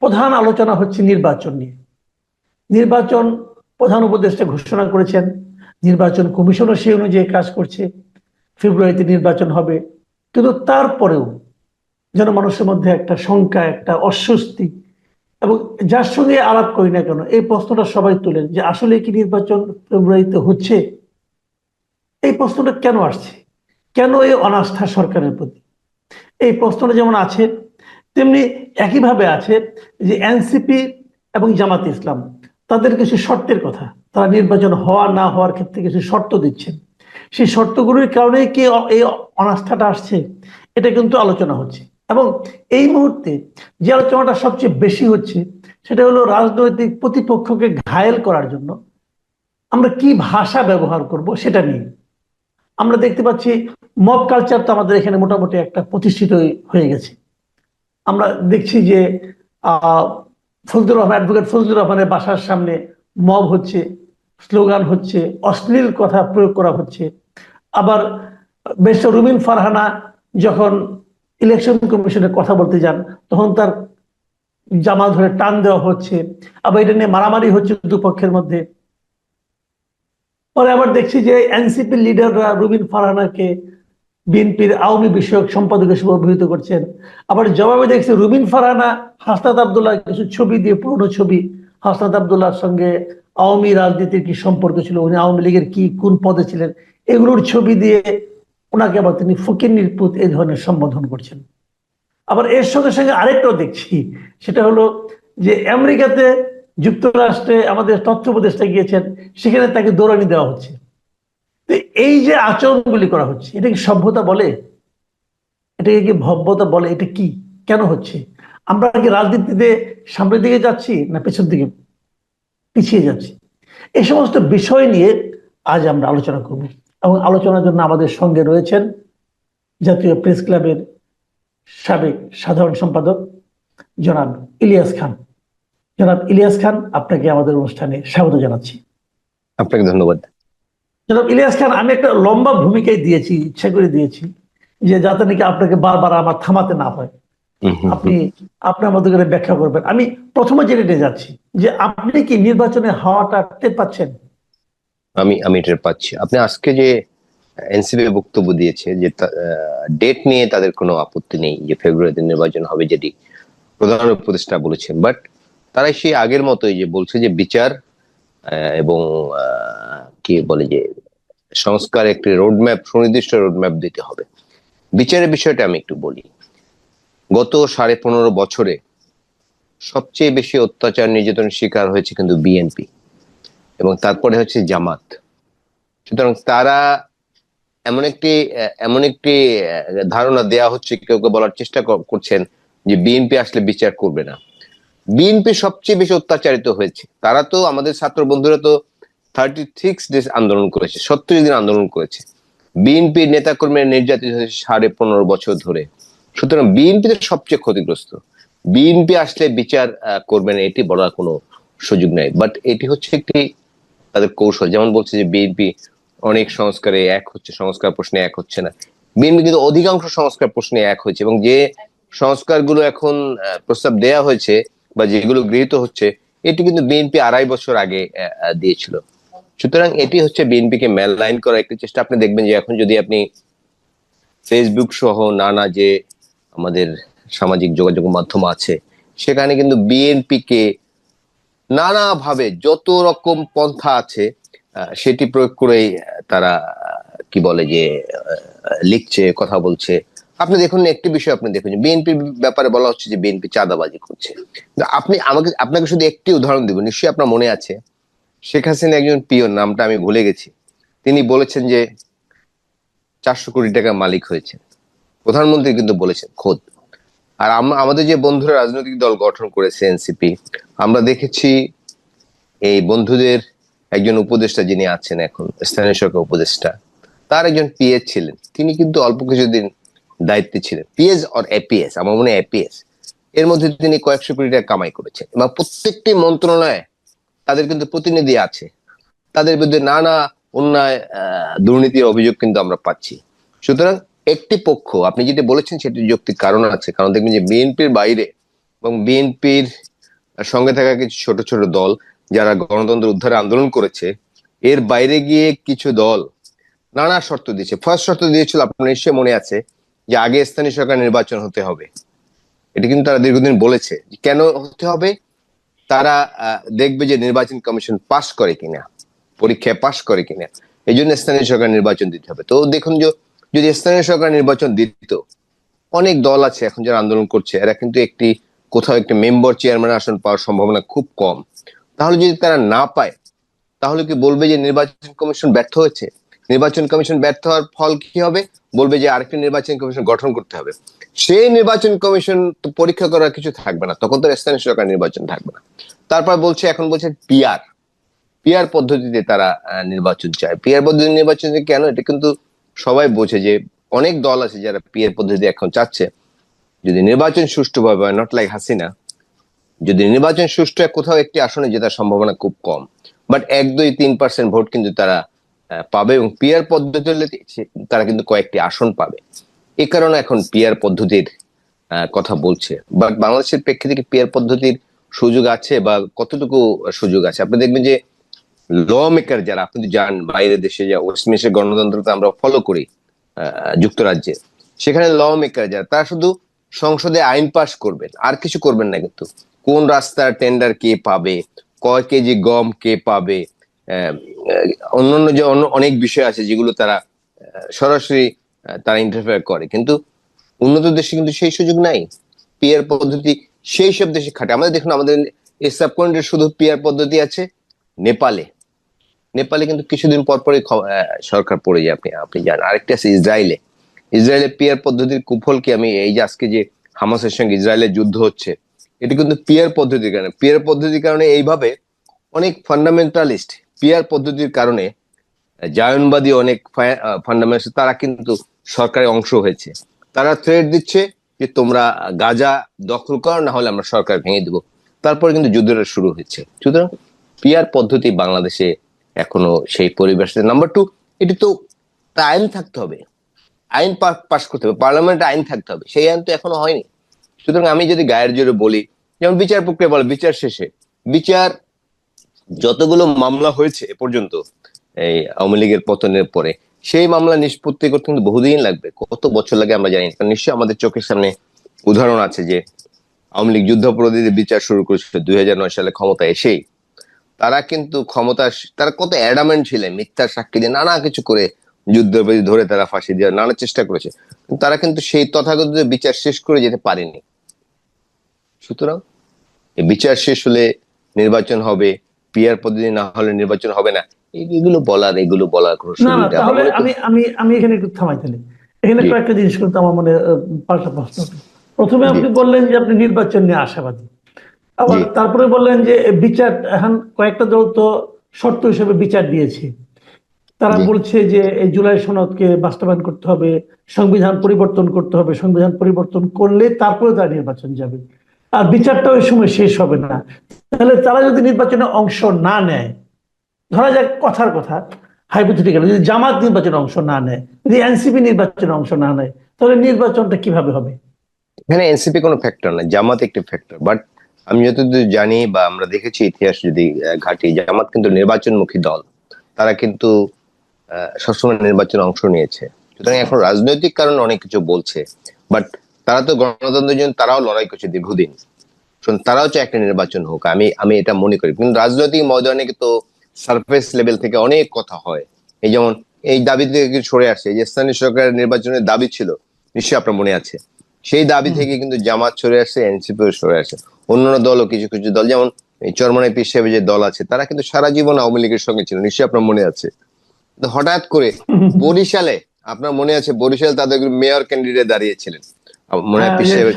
প্রধান আলোচনা হচ্ছে নির্বাচন নিয়ে। নির্বাচন প্রধান উপদেষ্টা ঘোষণা করেছেন, নির্বাচন কমিশনও সেই অনুযায়ী কাজ করছে, ফেব্রুয়ারিতে নির্বাচন হবে। কিন্তু তারপরেও জনমানুষের মধ্যে একটা শঙ্কা, একটা অস্বস্তি, এবং যার সঙ্গে আলাপ করি না কেন এই প্রশ্নটা সবাই তোলেন যে আসলে কি নির্বাচন ফেব্রুয়ারিতে হচ্ছে? এই প্রশ্নটা কেন আসছে? কেন এই অনাস্থা সরকারের প্রতি? এই প্রশ্নটা যেমন আছে, তেমনি একইভাবে আছে যে এনসিপি এবং জামাত ইসলাম তাদের কিছু শর্তের কথা, তারা নির্বাচন হওয়া না হওয়ার ক্ষেত্রে কিছু শর্ত দিচ্ছেন। সেই শর্তগুলোর কারণে কি এই অনাস্থাটা আসছে, এটা কিন্তু আলোচনা হচ্ছে। এবং এই মুহূর্তে যে আলোচনাটা সবচেয়ে বেশি হচ্ছে সেটা হলো রাজনৈতিক প্রতিপক্ষকে ঘায়েল করার জন্য আমরা কি ভাষা ব্যবহার করব সেটা নিয়ে। আমরা দেখতে পাচ্ছি মব কালচার তো আমাদের এখানে মোটামুটি একটা প্রতিষ্ঠিত হয়ে গেছে। আমরা দেখছি যে ফজলুর রহমান, অ্যাডভোকেট ফজলুর রহমানের বাসার সামনে মব হচ্ছে, স্লোগান হচ্ছে, অশ্লীল কথা প্রয়োগ করা হচ্ছে। আবার ব্যারিস্টার রুমিন ফারহানা যখন ইলেকশন কমিশনের কথা বলতে যান তখন তার জামা ধরে টান দেওয়া হচ্ছে, আবার এটা নিয়ে মারামারি হচ্ছে দুপক্ষের মধ্যে। পরে আবার দেখছি যে এনসিপি লিডাররা রুমিন ফারহানাকে বিএনপির আওয়ামী বিষয়ক সম্পাদক হিসেবে অভিহিত করছেন। আবার জবাবে দেখছি রুমিন ফারহানা হাসনাত আব্দুল্লাহ কিছু ছবি দিয়ে, পুরনো ছবি, হাসনাত আব্দুল্লাহর সঙ্গে আওয়ামী রাজনীতির কি সম্পর্ক ছিল, উনি আওয়ামী লীগের কি কোন পদে ছিলেন, এগুলোর ছবি দিয়ে ওনাকে আবার তিনি ফকিন্নির পুত এই ধরনের সম্বোধন করছেন। আবার এর সঙ্গে সঙ্গে আরেকটাও দেখছি, সেটা হলো যে আমেরিকাতে, যুক্তরাষ্ট্রে আমাদের তথ্য উপদেষ্টা গিয়েছেন, সেখানে তাকে দৌড়ানি দেওয়া হচ্ছে। তো এই যে আচরণগুলি করা হচ্ছে, এটা কি সভ্যতা বলে? এটাকে কি ভব্যতা বলে? এটা কি, কেন হচ্ছে? আমরা কি রাজনীতিতে সামনের দিকে যাচ্ছি না পেছন দিকে পিছিয়ে যাচ্ছি? এই সমস্ত বিষয় নিয়ে আজ আমরা আলোচনা করব, এবং আলোচনার জন্য আমাদের সঙ্গে রয়েছেন জাতীয় প্রেস ক্লাবের সাবেক সাধারণ সম্পাদক জনাব ইলিয়াস খান। জনাব ইলিয়াস খান, আপনাকে আমাদের অনুষ্ঠানে স্বাগত জানাচ্ছি। আপনাকে ধন্যবাদ। জনাব ইলিয়াস খান, আমি একটা লম্বা ভূমিকায় দিয়েছি, ইচ্ছা করে দিয়েছি, যে যাতে নাকি আপনাকে বারবার আমার থামাতে না হয়। আপনি আপনার মতো করে ব্যাখ্যা করবেন। আমি প্রথমে জেনে যাচ্ছি যে আপনি কি নির্বাচনে হাওয়াটা টের পাচ্ছেন? আমি টের পাচ্ছি। আপনি আজকে যে এনসিপি বক্তব্য দিয়েছে যে ডেট নিয়ে তাদের কোনো আপত্তি নেই, যে ফেব্রুয়ারিতে নির্বাচন হবে, যেটি প্রধান উপদেষ্টা বলেছেন, বাট তারা সেই আগের মতোই যে বলছে যে বিচার এবং কি বলে যে সংস্কার একটি রোডম্যাপ, সুনির্দিষ্ট রোডম্যাপ দিতে হবে। বিচারের বিষয়টা আমি একটু বলি। গত 15.5 বছরে সবচেয়ে বেশি অত্যাচার নির্যাতনের শিকার হয়েছে কিন্তু বিএনপি, এবং তারপরে হচ্ছে জামাত। সুতরাং তারা এমন একটি ধারণা দেয়া হচ্ছে, কেউ কেউ বলার চেষ্টা করছেন যে বিএনপি আসলে বিচার করবে না। বিএনপি সবচেয়ে বেশি অত্যাচারিত হয়েছে। তারা তো, আমাদের ছাত্র বন্ধুরা তো 36 ডেজ আন্দোলন করেছে, 70 দিন আন্দোলন করেছে। বিএনপি নেতাকর্মীরা নির্যাতিত হয়েছে 15.5 বছর ধরে। সুতরাং বিএনপি তো সবচেয়ে ক্ষতিগ্রস্ত। বিএনপি আসলে বিচার করবে না এটি বলার কোনো সুযোগ নেই। বাট এটি হচ্ছে একটি তাদের কৌশল। যেমন বলছে যে বিএনপি অনেক সংস্কারে এক হচ্ছে, সংস্কার প্রশ্নে এক হচ্ছে না। বিএনপি কিন্তু অধিকাংশ সংস্কার প্রশ্নে এক হয়েছে, এবং যে সংস্কারগুলো এখন প্রস্তাব দেয়া হয়েছে বা যেগুলো গৃহীত হচ্ছে, এটি কিন্তু বিএনপি 2.5 বছর আগে দিয়েছিল। সুতরাং এটি হচ্ছে বিএনপিকে মেললাইন করার একটি চেষ্টা। আপনি দেখবেন যে এখন যদি আপনি ফেসবুক সহ নানা যে আমাদের সামাজিক যোগাযোগ মাধ্যম আছে, সেখানে কিন্তু বিএনপিকে নানাভাবে যত রকম পন্থা আছে সেটি প্রয়োগ করেই তারা কি বলে যে লিখছে, কথা বলছে। আপনি দেখুন, একটি বিষয় আপনি দেখুন, বিএনপির ব্যাপারে বলা হচ্ছে যে বিএনপি চাঁদাবাজি করছে। আপনাকে শুধু একটি উদাহরণ দিব, নিশ্চয়ই আপনার মনে আছে, শেখ হাসিনা একজন পিয়ন, নামটা আমি ভুলে গেছি, তিনি বলেছেন যে 400 কোটি টাকার মালিক হয়েছে। প্রধানমন্ত্রী কিন্তু বলেছেন খোদ। আর আমাদের যে বন্ধুরা রাজনৈতিক দল গঠন করেছে এনসিপি, আমরা দেখেছি এই বন্ধুদের একজন উপদেষ্টা যিনি আছেন এখন, স্থানীয় সরকার উপদেষ্টা, তার একজন পিএস ছিলেন, তিনি কিন্তু অল্প কিছুদিন দায়িত্বে ছিলেন, পিএস অর এপিএস, আমার মনে হয় এপিএস, এর মধ্যে তিনি কয়েকশো কোটি টাকা কামাই করেছেন। এবং প্রত্যেকটি মন্ত্রণালয়ে তাদের কিন্তু প্রতিনিধি আছে, তাদের বিরুদ্ধে নানা অন্যায় দুর্নীতির অভিযোগ কিন্তু আমরা পাচ্ছি। সুতরাং একটি পক্ষ, আপনি যেটা বলেছেন সেটি যৌক্তিক কারণ আছে, কারণ দেখবেন যে বিএনপির বাইরে এবং বিএনপির সঙ্গে থাকা কিছু ছোট ছোট দল যারা গণতন্ত্র উদ্ধারে আন্দোলন করেছে, এর বাইরে গিয়ে কিছু দল নানা শর্ত দিয়েছে। ফার্স্ট শর্ত দিয়েছিল, আপনার নিশ্চয়ই মনে আছে, যে আগে স্থানীয় সরকার নির্বাচন হতে হবে। এটা কিন্তু তারা দীর্ঘদিন বলেছে। কেন হতে হবে? তারা দেখবে যে নির্বাচন কমিশন পাশ করে কিনা, পরীক্ষায় পাশ করে কিনা। এই জন্য স্থানীয় সরকার নির্বাচন দিতে হবে। তো দেখুন, যদি স্থানীয় সরকার নির্বাচন দিত, অনেক দল আছে এখন যারা আন্দোলন করছে, এরা কিন্তু কোথাও একটি মেম্বার চেয়ারম্যান আসন পাওয়ার সম্ভাবনা খুব কম। তাহলে যদি তারা না পায়, তাহলে কি বলবে যে নির্বাচন কমিশন ব্যর্থ হয়েছে? নির্বাচন কমিশন ব্যর্থ হওয়ার ফল কি হবে? বলবে যে আরেকটি নির্বাচন কমিশন গঠন করতে হবে। সেই নির্বাচন কমিশন তো পরীক্ষা করার কিছু থাকবে না, তখন তো স্থানীয় সরকার নির্বাচন থাকবে না। তারপর এখন বলছে পিআর পিআর পদ্ধতিতে তারা নির্বাচন চায়। পিআর পদ্ধতি নির্বাচন কেন? এটা কিন্তু সবাই বোঝে যে অনেক দল আছে যারা পিআর পদ্ধতি এখন চাচ্ছে। যদি নির্বাচন সুষ্ঠুভাবে হয়, নট লাইক হাসিনা, যদি নির্বাচন সুষ্ঠু হয়, কোথাও একটি আসনে জেতার সম্ভাবনা খুব কম, বাট 1, 2, 3% ভোট কিন্তু তারা পাবে। এবং পিআর পদ্ধতি হলে তারা কিন্তু কয়েকটি আসন পাবে। এই কারণে এখন পিআর পদ্ধতির কথা বলছে। বাট বাংলাদেশের প্রেক্ষিতে কি পিআর পদ্ধতির সুযোগ আছে, বা কতটুকু সুযোগ আছে? আপনি দেখবেন যে ল মেকার যারা, আপনি তো জান বাইরের দেশে, যা ওয়েস্টমিনিস্টার গণতন্ত্রকে আমরা ফলো করি যুক্তরাজ্যে, সেখানে ল মেকার যারা, তারা শুধু সংসদে আইন পাশ করবেন, আর কিছু করবেন না। কিন্তু কোন রাস্তার টেন্ডার কে পাবে, কয় কেজি গম কে পাবে, অন্যান্য যে অনেক বিষয় আছে যেগুলো তারা সরাসরি তারা ইন্টারফেয়ার করে। কিন্তু উন্নত দেশে কিন্তু সেই সুযোগ নাই। পিআর পদ্ধতি সেই সব দেশে খাটে। আমাদের দেখুন, আমাদের এই সাবকন্টিনেন্টে শুধু পিআর পদ্ধতি আছে নেপালে। নেপালে কিন্তু কিছুদিন পর পরই সরকার পড়ে যায়, আপনি জানেন। আরেকটা আছে ইসরায়েলে। ইসরায়েলের পিআর পদ্ধতির কুফল কি? আমি এই যে আজকে যে হামাসের সঙ্গে ইসরায়েলের যুদ্ধ হচ্ছে, এটা কিন্তু পিআর পদ্ধতির কারণে। পিআর পদ্ধতির কারণে এইভাবে অনেক ফান্ডামেন্টালিস্ট, পিআর পদ্ধতির কারণে জায়নবাদী অনেক ফান্ডামেন্টালিস্ট, তারা কিন্তু সরকারের অংশ হয়েছে। তারা থ্রেট দিচ্ছে যে তোমরা গাজা দখল করো, না হলে আমরা সরকার ভেঙে দিব। তারপরে কিন্তু যুদ্ধটা শুরু হয়েছে। সুতরাং পিআর পদ্ধতি বাংলাদেশে এখনো সেই পরিবেশে। নাম্বার 2, এটি তো আইন থাকতে হবে, আইন পাস করতে হবে, পার্লামেন্টে আইন থাকতে হবে। সেই আইন তো এখনো হয়নি। সুতরাং আমি যদি গায়ের জোরে বলি, যেমন বিচার প্রক্রিয়া বলে, বিচার শেষে যতগুলো মামলা হয়েছে এ পর্যন্ত এই আওয়ামী লীগের পতনের পরে, সেই মামলা নিষ্পত্তি করতে কিন্তু বহুদিন লাগবে। কত বছর লাগে আমরা জানি না। কারণ নিশ্চয়ই আমাদের চোখের সামনে উদাহরণ আছে যে আওয়ামী লীগ যুদ্ধাপরাধীদের বিচার শুরু করেছিল 2009 সালে ক্ষমতা এসেই। তারা কিন্তু তারা কত অ্যাডামেন্ট ছিলেন, মিথ্যা সাক্ষী দিয়ে নানা কিছু করে যুদ্ধাপরাধী ধরে তারা ফাঁসি দেওয়ার নানা চেষ্টা করেছে। তারা কিন্তু সেই তথাকথিত বিচার শেষ করে যেতে পারেনি। সুতরাং বিচার শেষ হলে নির্বাচন হবে, পিআর পদ্ধতি না হলে নির্বাচন হবে না, এগুলো বলার কোনো না না, সুযোগ নেই। তাহলে আমি আমি আমি এখানে একটু থামাই তাহলে। এখানে কয়েকটা জিনিস কিন্তু আমার মনে পাল্টা প্রশ্ন। প্রথমে আপনি বললেন যে আপনি নির্বাচন নিয়ে আশাবাদী, আবার তারপরে বললেন যে বিচার, এখন কয়েকটা দল তো শর্ত হিসেবে বিচার দিয়েছে। তারা বলছে যে এই জুলাই সনদকে বাস্তবায়ন করতে হবে, সংবিধান পরিবর্তন করতে হবে, সংবিধান পরিবর্তন করলে তারপরে তারা নির্বাচন যাবে, আর বিচারটা ওই সময় শেষ হবে না। তাহলে তারা যদি নির্বাচনে অংশ না নেয়, ধরা যাক কথার কথা, হাইপোথেটিক্যালি যদি জামাত নির্বাচনে অংশ না নেয়, যদি এনসিপি নির্বাচনে অংশ না নেয়, তাহলে নির্বাচনটা কিভাবে হবে? এখানে এনসিপি কোনো ফ্যাক্টর না, জামাত একটি ফ্যাক্টর। বাট আমি যতদূর জানি বা আমরা দেখেছি ইতিহাস যদি ঘাটি, জামাত কিন্তু নির্বাচনমুখী দল। তারা কিন্তু সবসময় নির্বাচনে অংশ নিয়েছে। সুতরাং এখন রাজনৈতিক কারণে অনেক কিছু বলছে, বাট তারা তো গণতন্ত্রের জন্য তারাও লড়াই করছে দীর্ঘদিন। তারাও চায় একটা নির্বাচন হোক, আমি এটা মনে করি। কিন্তু রাজনৈতিক ময়দানে তো সারফেস লেভেল থেকে অনেক কথা হয়। এই যেমন এই দাবি থেকে সরে আসছে, যে স্থানীয় সরকারের নির্বাচনের দাবি ছিল, নিশ্চয়ই আপনার মনে আছে, সেই দাবি থেকে কিন্তু জামাত সরে আসছে, এনসিপিও সরে আসছে। অন্যান্য দলও কিছু কিছু দল, যেমন এই চরমনাই পীর সাহেবের যে দল আছে, তারা কিন্তু সারা জীবন আওয়ামী লীগের সঙ্গে ছিল, নিশ্চয়ই আপনার মনে আছে। হঠাৎ করে বরিশালে, আপনার মনে আছে, বরিশাল তাদের মেয়র ক্যান্ডিডেট দাঁড়িয়েছিলেন, মনে হয় পীর সাহেবের।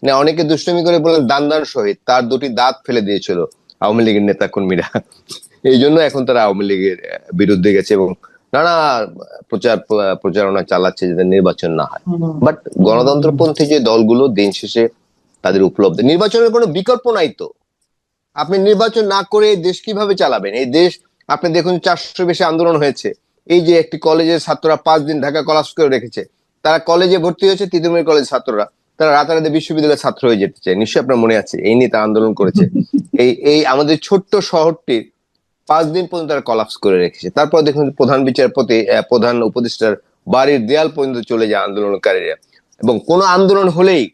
না, অনেকে দুষ্টুমি করে বলেন দান শহীদ, তার দুটি দাঁত ফেলে দিয়েছিল আওয়ামী লীগের নেতা কর্মীরা। এই জন্য এখন তারা আওয়ামী লীগের বিরুদ্ধে গেছে এবং নানা প্রচারণা চালাচ্ছে যাতে নির্বাচন না হয়। বাট গণতন্ত্রপন্থী যে দলগুলো, দিন শেষে তাদের উপলব্ধি, নির্বাচনের কোনো বিকল্প নাই। তো আপনি নির্বাচন না করে দেশ কিভাবে চালাবেন? এই দেশ, আপনি দেখুন 400 বেশি আন্দোলন হয়েছে। এই যে একটি কলেজের ছাত্ররা 5 দিন ঢাকা কলাপস করে রেখেছে, তারা কলেজে ভর্তি হয়েছে, তিতুমির কলেজ ছাত্ররা, তারা রাতারাতি বিশ্ববিদ্যালয়ের ছাত্র হয়ে যেতে চায়, নিশ্চয়ই আপনার মনে আছে, এই নিয়ে তারা আন্দোলন করেছে। এই আমাদের ছোট্ট শহরটির 5 দিন পর্যন্ত তারা কলাপস করে রেখেছে। তারপর দেখুন প্রধান বিচারপতি, প্রধান উপদেষ্টার বাড়ির দেয়াল পর্যন্ত চলে যায় আন্দোলনকারীরা। এবং কোন আন্দোলন হলেই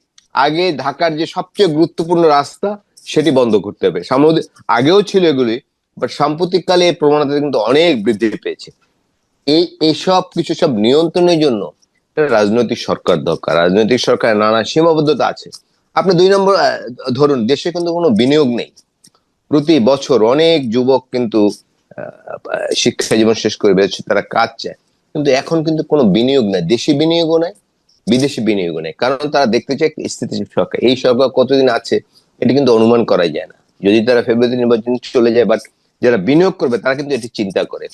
আগে ঢাকার যে সবচেয়ে গুরুত্বপূর্ণ রাস্তা সেটি বন্ধ করতে হবে। আগেও ছিল এগুলি, বাট সাম্প্রতিককালে এই প্রবণতা কিন্তু অনেক বৃদ্ধি পেয়েছে। এইসব কিছু সব নিয়ন্ত্রণের জন্য রাজনৈতিক সরকার দরকার। রাজনৈতিক সরকারের নানা সীমাবদ্ধতা আছে। আপনি 2 নম্বর ধরুন, দেশে কিন্তু কোনো বিনিয়োগ নেই। প্রতি বছর অনেক যুবক কিন্তু শিক্ষা জীবন শেষ করে বেরোচ্ছে, তারা কাজ চায়, কিন্তু এখন কিন্তু কোনো বিনিয়োগ নাই, দেশি বিনিয়োগও নাই, বিদেশি বিনিয়োগও নেই। কারণ তারা দেখতে চায় স্থিতিশীল সরকার। এই সরকার কতদিন আছে এটি কিন্তু অনুমান করাই যায় না। যদি তারা ফেব্রুয়ারি নির্বাচন চলে যায়, বাট যারা বিনিয়োগ করবে তারা কিন্তু এটি চিন্তা করে।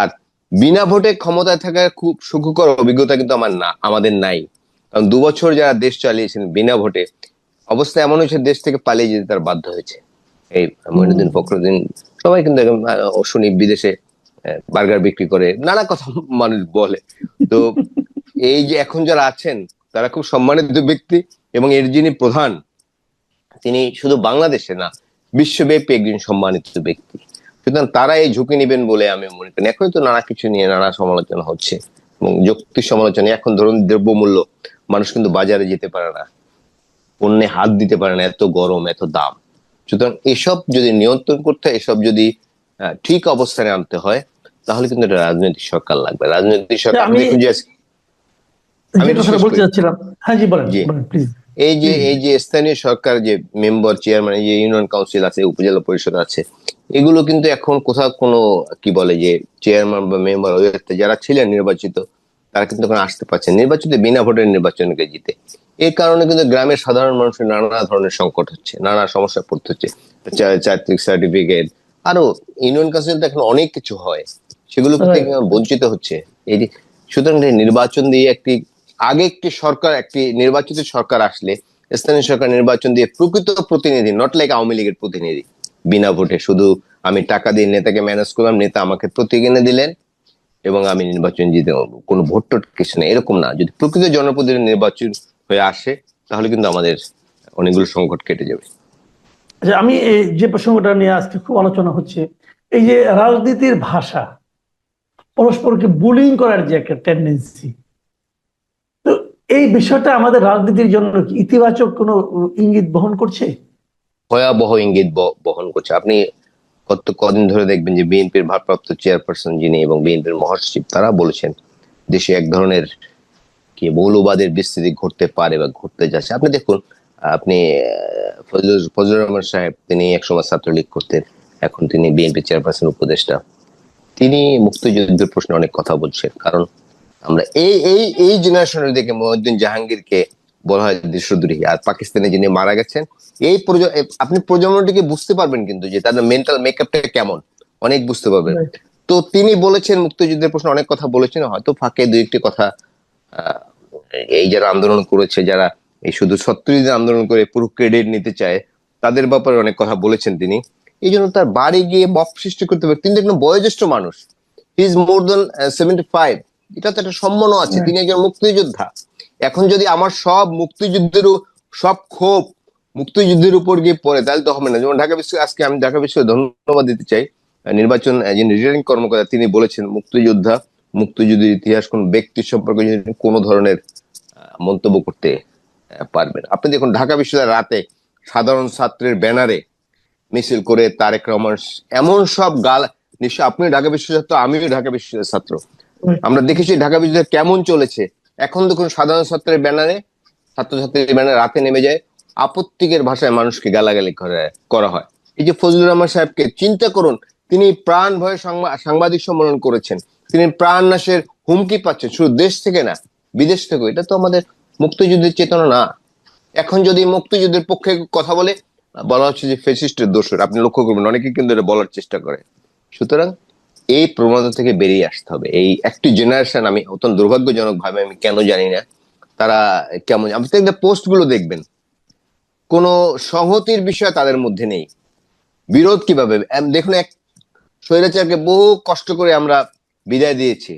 আর বিনা ভোটে ক্ষমতায় থাকার খুব সুখকর অভিজ্ঞতা কিন্তু আমাদের নাই। কারণ 2 বছর যারা দেশ চালিয়েছেন বিনা ভোটে, অবস্থা এমন হয়েছে দেশ থেকে পালিয়ে যেতে তার বাধ্য হয়েছে। এই মঈনুদ্দিন, ফখরুদ্দিন সবাই কিন্তু শুনি বিদেশে বার্গার বিক্রি করে, নানা কথা মানুষ বলে। তো এই যে এখন যারা আছেন তারা খুব সম্মানিত ব্যক্তি, এবং এর যিনি প্রধান তিনি শুধু বাংলাদেশে না, বিশ্বব্যাপী একজন সম্মানিত ব্যক্তি। সুতরাং তারা এই ঝুঁকি নেবেন বলে আমি মনে করি। এখন তো নানা কিছু নিয়ে নানা সমালোচনা হচ্ছে, এবং যৌক্তিক সমালোচনা। এখন ধরুন দ্রব্যমূল্য, মানুষ কিন্তু বাজারে যেতে পারে না, পণ্যে হাত দিতে পারে না, এত গরম, এত দাম। সুতরাং এসব যদি নিয়ন্ত্রণ করতে হয়, এসব যদি ঠিক অবস্থানে আনতে হয়, তাহলে কিন্তু একটা রাজনৈতিক সরকার লাগবে। রাজনৈতিক সরকার দেখুন যে আমি বলতে চাচ্ছিলাম। হ্যাঁ জি, বলেন প্লিজ। এই যে স্থানীয় সরকার, যে মেম্বার, চেয়ারম্যান, যে ইউনিয়ন কাউন্সিল আছে, উপজেলা পরিষদ আছে, এগুলো কিন্তু এখন কোথাও কোনো কি বলে যে চেয়ারম্যান বা মেম্বার যারা ছিলেন নির্বাচিত, তারা কিন্তু এখন আসতে পারছেন নির্বাচিত বিনা ভোটের নির্বাচনকে জিতে। এই কারণে কিন্তু গ্রামের সাধারণ মানুষের নানা ধরনের সংকট হচ্ছে, নানা সমস্যা পড়তে হচ্ছে। চারিত্রিক সার্টিফিকেট, আরো ইউনিয়ন কাউন্সিল তো এখন অনেক কিছু হয়, সেগুলো থেকে বঞ্চিত হচ্ছে। এই সুতরাং নির্বাচন দিয়ে একটি সরকার, একটি নির্বাচিত সরকার আসলে, স্থানীয় সরকার নির্বাচন দিয়ে প্রকৃত প্রতিনিধি, নট লাইক আওয়ামী লীগের প্রতিনিধি, বিনা ভোটে শুধু আমি টাকা দিয়ে নেতাকে ম্যানেজ করলাম, নেতা আমাকে প্রতীক এনে দিলেন এবং আমি নির্বাচন জিতে, কোনো ভোট টোট কিছু নেই, এরকম না। যদি প্রকৃত জনপ্রতিনিধি নির্বাচন হয়ে আসে, তাহলে কিন্তু আমাদের অনেকগুলো সংকট কেটে যাবে। আচ্ছা, আমি এই যে প্রসঙ্গটা নিয়ে আজকে খুব আলোচনা হচ্ছে, এই যে রাজনীতির ভাষা, পরস্পরকে বুলিং করার যে একটা টেন্ডেন্সি, তো এই বিষয়টা আমাদের রাজনীতির জন্য কি ইতিবাচক কোনো ইঙ্গিত বহন করছে? ভয়াবহ ইঙ্গিত বহন করছে। আপনি কদিন ধরে দেখবেন যে বিএনপির ভারপ্রাপ্ত চেয়ারপারসন যিনি এবং বিএনপির মহাসচিব, তারা বলেছেন দেশে এক ধরনের কি মৌলবাদের বিস্তৃতি ঘটতে পারে বা ঘটতে যাচ্ছে। আপনি দেখুন, আপনি ফজলুর রহমান সাহেব, তিনি একসময় ছাত্রলীগ করতেন, এখন তিনি বিএনপি চেয়ারপারসন উপদেষ্টা। তিনি মুক্তিযুদ্ধের প্রশ্নে অনেক কথা বলছেন। কারণ আমরা এই জেনারেশনের দিকে মহিউদ্দিন জাহাঙ্গীরকে বলা হয় দেশদ্রোহী, আর পাকিস্তানে যিনি মারা গেছেন, আপনি প্রজন্মটিকে বুঝতে পারবেন কিন্তু যে তাদের মেন্টাল মেকআপটা কেমন, অনেক বুঝতে পারবেন। তো তিনি বলেছেন মুক্তিযুদ্ধের প্রশ্নে অনেক কথা বলেছেন, হয়তো ফাঁকে 2-1টি কথা এই যারা আন্দোলন করেছে, যারা এই শুধু 70 দিন আন্দোলন করে পুরো ক্রেডিট নিতে চায়, তাদের ব্যাপারে অনেক কথা বলেছেন তিনি। এই জন্য তার বাড়ি গিয়ে মব সৃষ্টি করতে পারে। তিনি একজন বয়োজ্যেষ্ঠ মানুষ, হি ইজ মোর দ্যান 75, এটা তো একটা সম্মানও আছে, তিনি একজন মুক্তিযোদ্ধা। এখন যদি আমার সব ক্ষোভ মুক্তিযুদ্ধের উপর গিয়ে পড়ে, তাহলে তো হবে না। যেমন ঢাকা বিশ্ববিদ্যালয়, আজকে আমি ঢাকা বিশ্ববিদ্যালয় ধন্যবাদ দিতে চাই, নির্বাচন যিনি রিটার্নিং কর্মকর্তা, তিনি বলেছেন মুক্তিযুদ্ধের ইতিহাস কোন ব্যক্তি সম্পর্কে কোনো ধরনের মন্তব্য করতে পারবেন। আপনি দেখুন ঢাকা বিশ্ববিদ্যালয় রাতে সাধারণ ছাত্রের ব্যানারে মিছিল করে তারেক রহমান, এমন সব নিশ্চয় আপনি ঢাকা বিশ্ববিদ্যালয় ছাত্র, আমিও ঢাকা বিশ্ববিদ্যালয়ের ছাত্র, আমরা দেখেছি ঢাকা বিশ্ববিদ্যালয় কেমন চলেছে। এখন দেখুন সাধারণ ছাত্রের ব্যানারে, ছাত্রছাত্রীর ব্যানারে রাতে নেমে যায়, আপত্তিকের ভাষায় মানুষকে গালাগালি করা হয়। এই যে ফজলুর রহমান সাহেবকে চিন্তা করুন, তিনি প্রাণ ভয়ে সাংবাদিক সম্মেলন করেছেন, তিনি প্রাণ নাশের হুমকি পাচ্ছেন, শুধু দেশ থেকে না বিদেশ থেকে। এটা তো আমাদের মুক্তিযুদ্ধের চেতনা না। এখন যদি মুক্তিযুদ্ধের পক্ষে কথা বলা হচ্ছে যে ফ্যাসিস্টের দোষর। আপনি লক্ষ্য করবেন অনেকে কিন্তু এটা বলার চেষ্টা করে। সুতরাং এই প্রবণতা থেকে বেরিয়ে আসতে হবে। এই একটি জেনারেশন, আমি অত্যন্ত দুর্ভাগ্যজনক ভাবে, আমি কেন জানি না, তারা কেমন, আপনি পোস্ট গুলো দেখবেন, কোন সংহতির বিষয় তাদের মধ্যে নেই। বিরোধ কিভাবে দেখুন, এক স্বৈরাচারকে বহু কষ্ট করে আমরা বিদায় দিয়েছি,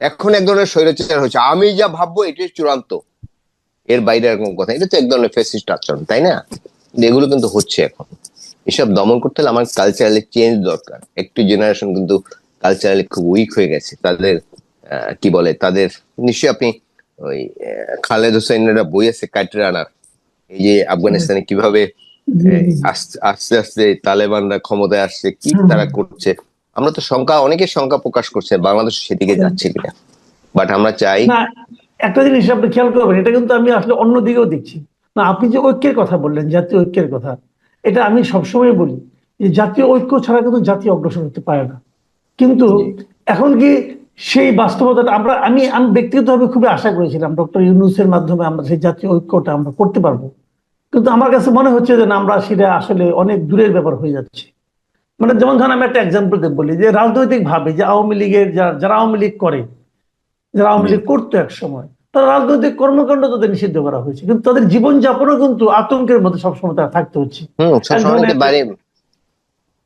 এখন এক ধরনের স্বৈরাচার হয়েছে, আমি যা ভাববো এটাই চূড়ান্ত, এর বাইরে আর কোনো কথা, এটা তো এক ধরনের ফ্যাসিস্ট আচরণ, তাই না? এগুলো কিন্তু হচ্ছে এখন। এসব দমন করতে হলে আমার কালচারালি চেঞ্জ দরকার। একটু জেনারেশন কিন্তু কালচারালি খুব উইক হয়ে গেছে, তাদের কি বলে, তাদের নিশ্চয়ই আপনি ওই খালেদ হোসেনের বই আছে কাটরে আনার, এই যে আফগানিস্তানে কিভাবে জি, জি, জি। আস্তে আস্তে আস্তে তালেবানরা ক্ষমতায় আসছে, কি হুম, তারা করছে। আমরা তো অনেকে শঙ্কা প্রকাশ করছে বাংলাদেশ সেদিকে হুম। যাচ্ছে কিনা, বাট আমরা চাই। না, একটা জিনিস আপনি খেয়াল করবেন, এটা কিন্তু আমি আসলে অন্য দিকেও দেখছি। না, আপনি যে ঐক্যের কথা বললেন, জাতীয় ঐক্যের কথা, এটা আমি সবসময় বলি যে জাতীয় ঐক্য ছাড়া কিন্তু জাতীয় অগ্রসর হতে পারে না। কিন্তু জি। এখন কি সেই বাস্তবতাটা আমি আমি ব্যক্তিগতভাবে খুবই আশা করেছিলাম ডক্টর ইউনূসের মাধ্যমে আমরা সেই জাতীয় ঐক্যটা আমরা করতে পারবো। কিন্তু আমার কাছে মনে হচ্ছে যে না, আমরা সেটা আসলে অনেক দূরের ব্যাপার হয়ে যাচ্ছে। মানে যেমন ধরেন আমি একটা এক্সাম্পল বলি, যে রাজনৈতিক ভাবে যে আওয়ামী লীগের যারা আওয়ামী লীগ করে, যারা আওয়ামী জি। লীগ করতো এক সময়, তারা রাজনৈতিক কর্মকাণ্ড তাদের নিষিদ্ধ করা হয়েছে, কিন্তু তাদের জীবনযাপনও কিন্তু আতঙ্কের মধ্যে সবসময় তারা থাকতে হচ্ছে। এক সবসময় ধরনের অনেকে বাইরে।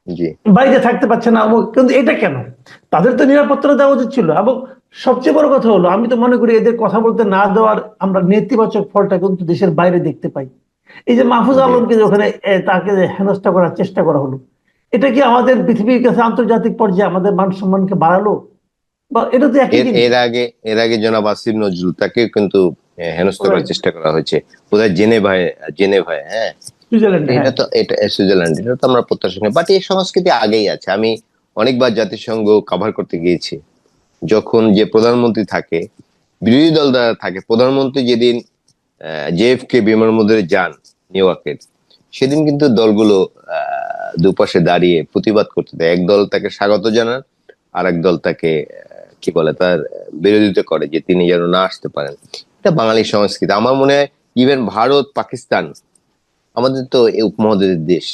জি। বাইরে থাকতে পারছে না কিন্তু এটা কেন? তাদের তো নিরাপত্তা দেওয়া উচিত ছিল। এবং সবচেয়ে বড় কথা হলো, আমি তো মনে করি এদের কথা বলতে না দেওয়ার আমরা নেতিবাচক ফলটা কিন্তু দেশের বাইরে দেখতে পাই। এই যে মাহফুজ জি। আলমকে যে ওখানে তাকে হেনস্থা করার চেষ্টা করা হলো, এটা কি আমাদের পৃথিবীর কাছে আন্তর্জাতিক পর্যায়ে আমাদের মান সম্মানকে বাড়ালো? বা এটা তো একই এর জিনিস। এর আগে জনাব আসিফ নজরুল, তাকে কিন্তু হেনস্থা করার রাইট। চেষ্টা করা হয়েছে বোধহয় জেনেভায়। জেনেভায়, হ্যাঁ। সুইজারল্যান্ডে, এটা হ্যাঁ। তো এটা সুইজারল্যান্ড, এটা তো আমরা প্রত্যাশা করি, বাট এই সংস্কৃতি আগেই আছে। আমি অনেকবার জাতিসংঘ কভার করতে গিয়েছি। যখন যে প্রধানমন্ত্রী থাকে, বিরোধী দল দ্বারা থাকে, প্রধানমন্ত্রী যেদিন জেএফকে বিমানবন্দরে যান নিউ ইয়র্কের, সেদিন কিন্তু দলগুলো দুপাশে দাঁড়িয়ে প্রতিবাদ করতে দেয়। এক দল তাকে স্বাগত জানান, আর এক দল তাকে কি বলে, তার বিরোধিতা করে যে তিনি যেন না আসতে পারেন। এটা বাঙালি সংস্কৃতি। আমার মনে হয় ইভেন ভারত, পাকিস্তান, আমাদের তো এই উপমহাদেশের দেশ,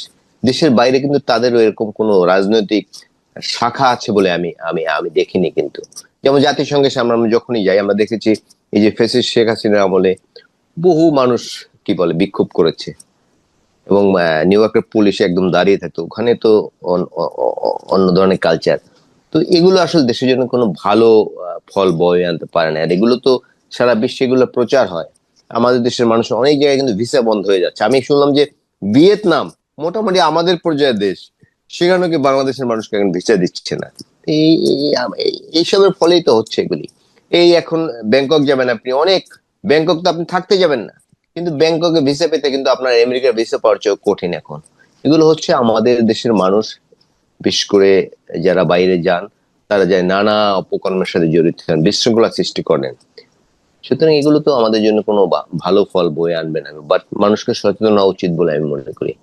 দেশের বাইরে কিন্তু তাদেরও এরকম কোনো রাজনৈতিক শাখা আছে বলে আমি আমি আমি দেখিনি কিন্তু। যেমন জাতিসংঘের সামনে আমরা যখনই যাই, আমরা দেখেছি এই যে ফেসিস্ট শেখ হাসিনার আমলে বহু মানুষ কি বলে বিক্ষোভ করেছে, এবং নিউ ইয়র্কের পুলিশ একদম দাঁড়িয়ে থাকতো ওখানে। তো অন্য ধরনের কালচার। তো এগুলো আসলে দেশের জন্য কোনো ভালো ফল বয়ে আনতে পারে না। আর এগুলো তো সারা বিশ্বে এগুলো প্রচার হয়। আমাদের দেশের মানুষ অনেক জায়গায় কিন্তু ভিসা বন্ধ হয়ে যাচ্ছে। আমি শুনলাম যে ভিয়েতনাম, মোটামুটি আমাদের পর্যায়ের দেশ, সেখানে কি বাংলাদেশের মানুষকে এখন ভিসা দিচ্ছে না। এইসবের ফলেই তো হচ্ছে এগুলি। এই এখন ব্যাংকক যাবেন আপনি, অনেক, ব্যাংকক তো আপনি থাকতে যাবেন না, কিন্তু ব্যাংককে ভিসা পেতে কিন্তু আপনার আমেরিকার ভিসা পাওয়ার চেয়েও কঠিন এখন। এগুলো হচ্ছে আমাদের দেশের মানুষ, বিশেষ করে যারা বাইরে যান, তারা যায় নানা অপকর্মের সাথে জড়িত হন, বিশৃঙ্খলা সৃষ্টি করেন। সুতরাং এগুলো তো আমাদের জন্য কোনো ভালো ফল বয়ে আনবে না, বাট মানুষকে সচেতন হওয়া উচিত বলে আমি মনে করি।